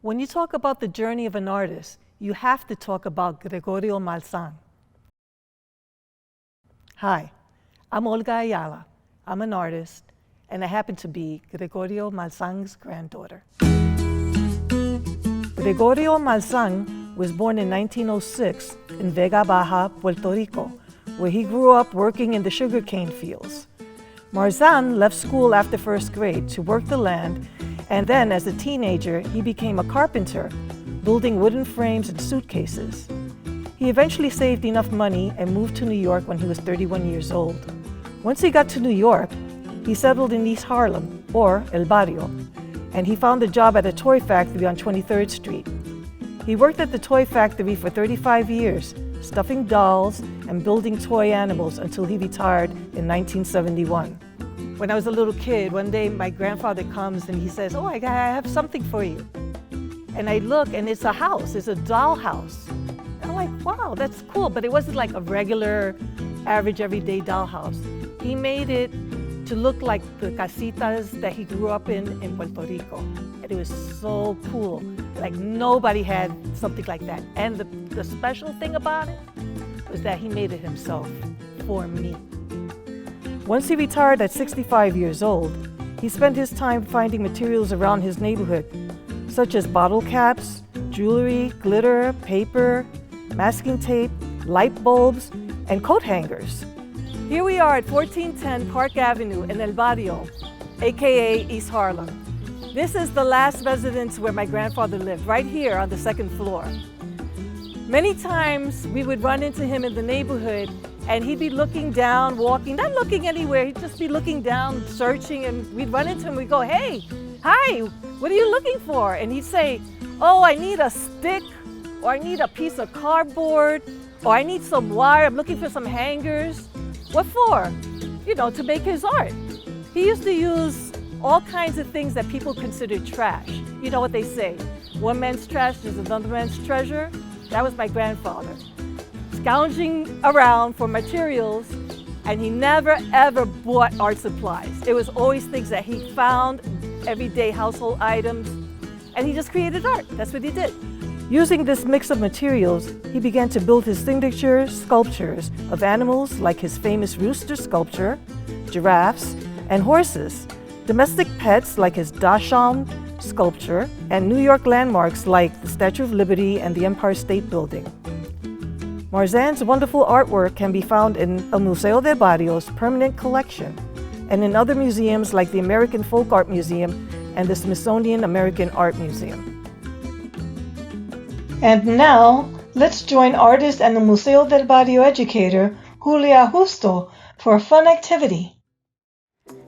When you talk about the journey of an artist, you have to talk about Gregorio Marzan. Hi, I'm Olga Ayala. I'm an artist, and I happen to be Gregorio Marzan's granddaughter. Gregorio Marzan was born in 1906 in Vega Baja, Puerto Rico, where he grew up working in the sugarcane fields. Marzan left school after first grade to work the land, and then as a teenager, he became a carpenter, building wooden frames and suitcases. He eventually saved enough money and moved to New York when he was 31 years old. Once he got to New York, he settled in East Harlem, or El Barrio, and he found a job at a toy factory on 23rd Street. He worked at the toy factory for 35 years, stuffing dolls and building toy animals until he retired in 1971. When I was a little kid, one day my grandfather comes and he says, "Oh, I have something for you." And I look and it's a house, it's a doll house. And I'm like, wow, that's cool, but it wasn't like a regular, average, everyday doll house. He made it to look like the casitas that he grew up in Puerto Rico. And it was so cool. Like nobody had something like that. And the special thing about it was that he made it himself for me. Once he retired at 65 years old, he spent his time finding materials around his neighborhood, such as bottle caps, jewelry, glitter, paper, masking tape, light bulbs, and coat hangers. Here we are at 1410 Park Avenue in El Barrio, AKA East Harlem. This is the last residence where my grandfather lived, right here on the second floor. Many times we would run into him in the neighborhood and he'd be looking down, walking, not looking anywhere, he'd just be looking down, searching, and we'd run into him, we'd go, "Hey, hi, what are you looking for?" And he'd say, "Oh, I need a stick, or I need a piece of cardboard, or I need some wire, I'm looking for some hangers." What for? You know, to make his art. He used to use all kinds of things that people consider trash. You know what they say, one man's trash is another man's treasure? That was my grandfather. Scounging around for materials, and he never ever bought art supplies. It was always things that he found, everyday household items, and he just created art. That's what he did. Using this mix of materials, he began to build his signature sculptures of animals like his famous rooster sculpture, giraffes, and horses, domestic pets like his Dachshund sculpture, and New York landmarks like the Statue of Liberty and the Empire State Building. Marzan's wonderful artwork can be found in El Museo del Barrio's permanent collection and in other museums like the American Folk Art Museum and the Smithsonian American Art Museum. And now, let's join artist and the Museo del Barrio educator, Julia Justo, for a fun activity.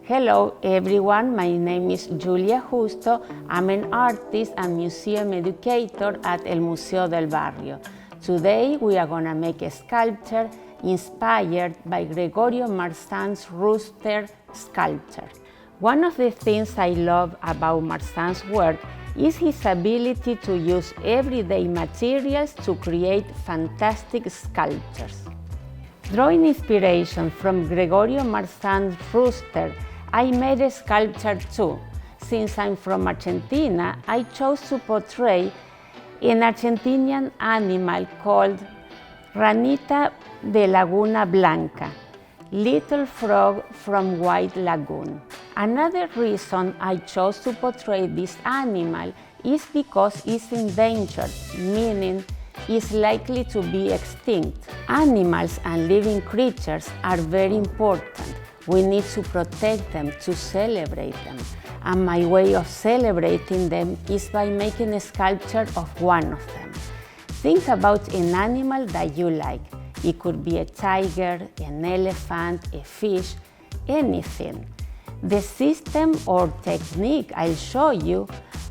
Hello everyone, my name is Julia Justo. I'm an artist and museum educator at El Museo del Barrio. Today we are going to make a sculpture inspired by Gregorio Marzan's rooster sculpture. One of the things I love about Marzan's work is his ability to use everyday materials to create fantastic sculptures. Drawing inspiration from Gregorio Marzan's rooster, I made a sculpture too. Since I'm from Argentina, I chose to portray an Argentinian animal called Ranita de Laguna Blanca, little frog from White Lagoon. Another reason I chose to portray this animal is because it's endangered, meaning it's likely to be extinct. Animals and living creatures are very important. We need to protect them, to celebrate them. And my way of celebrating them is by making a sculpture of one of them. Think about an animal that you like. It could be a tiger, an elephant, a fish, anything. The system or technique I'll show you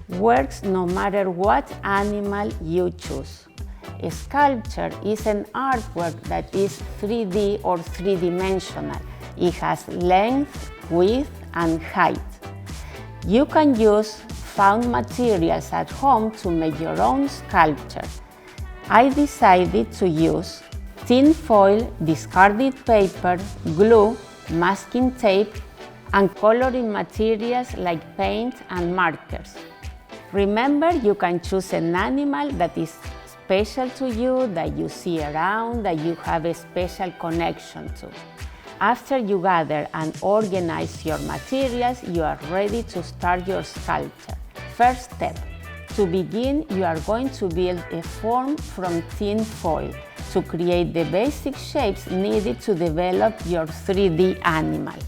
works no matter what animal you choose. A sculpture is an artwork that is 3D or three-dimensional. It has length, width, and height. You can use found materials at home to make your own sculpture. I decided to use tin foil, discarded paper, glue, masking tape, and coloring materials like paint and markers. Remember, you can choose an animal that is special to you, that you see around, that you have a special connection to. After you gather and organize your materials, you are ready to start your sculpture. First step. To begin, you are going to build a form from tin foil to create the basic shapes needed to develop your 3D animal.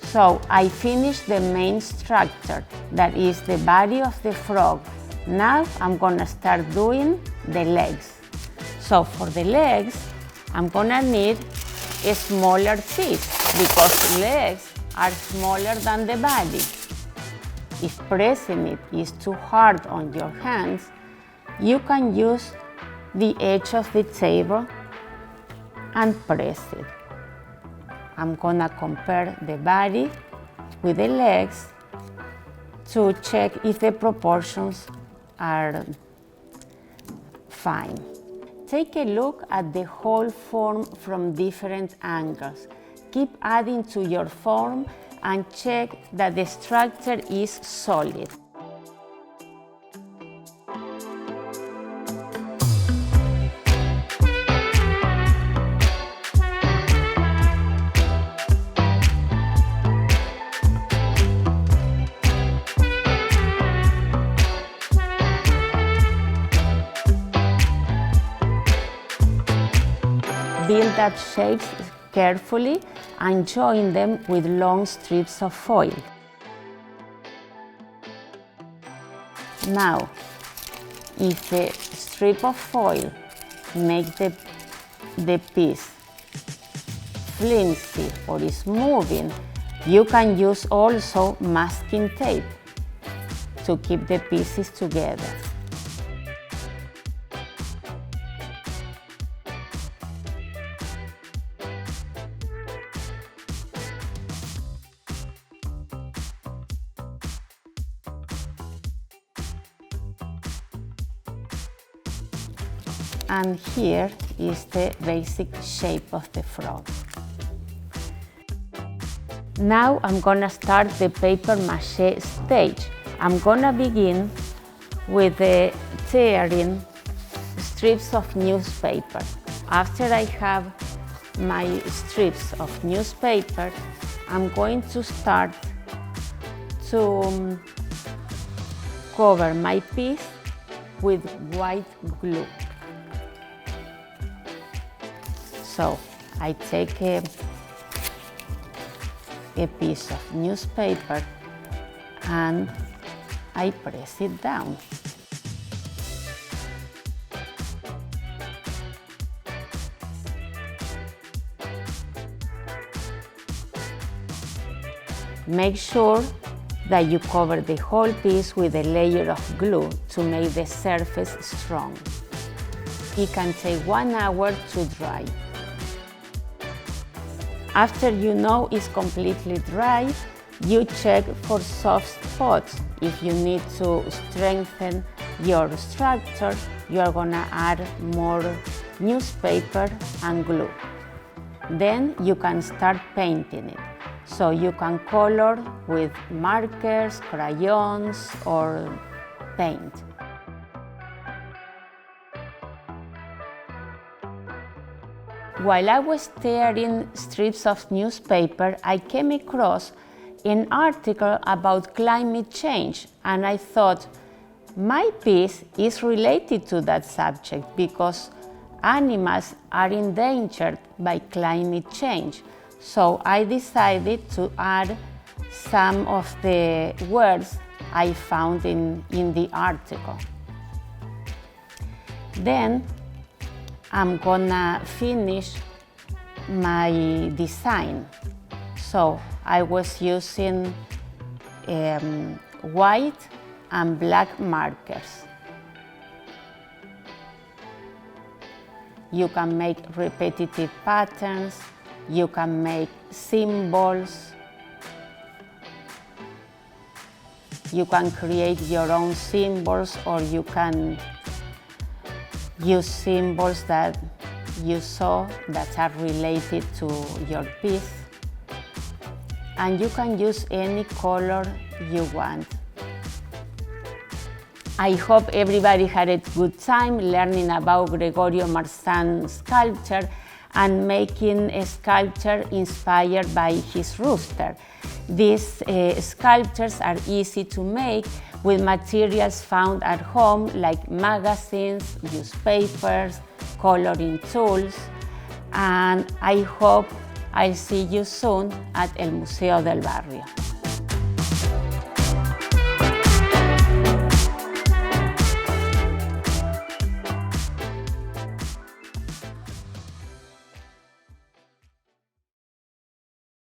So I finished the main structure, that is the body of the frog. Now I'm gonna start doing the legs. So for the legs, I'm gonna need a smaller piece because legs are smaller than the body. If pressing it is too hard on your hands, you can use the edge of the table and press it. I'm gonna compare the body with the legs to check if the proportions are fine. Take a look at the whole form from different angles. Keep adding to your form and check that the structure is solid. Build up shapes carefully and join them with long strips of foil. Now, if the strip of foil makes the piece flimsy or is moving, you can use also masking tape to keep the pieces together. And here is the basic shape of the frog. Now I'm gonna start the paper mache stage. I'm gonna begin with the tearing strips of newspaper. After I have my strips of newspaper, I'm going to start to cover my piece with white glue. So I take a piece of newspaper and I press it down. Make sure that you cover the whole piece with a layer of glue to make the surface strong. It can take 1 hour to dry. After you know it's completely dry, you check for soft spots. If you need to strengthen your structure, you are gonna add more newspaper and glue. Then you can start painting it. So you can color with markers, crayons, or paint. While I was tearing strips of newspaper, I came across an article about climate change, and I thought, my piece is related to that subject because animals are endangered by climate change. So I decided to add some of the words I found in the article. Then I'm gonna finish my design. So I was using white and black markers. You can make repetitive patterns, you can make symbols, you can create your own symbols, or you can use symbols that you saw that are related to your piece. And you can use any color you want. I hope everybody had a good time learning about Gregorio Marzan's sculpture and making a sculpture inspired by his rooster. These sculptures are easy to make with materials found at home like magazines, newspapers, coloring tools, and I hope I'll see you soon at el Museo del Barrio.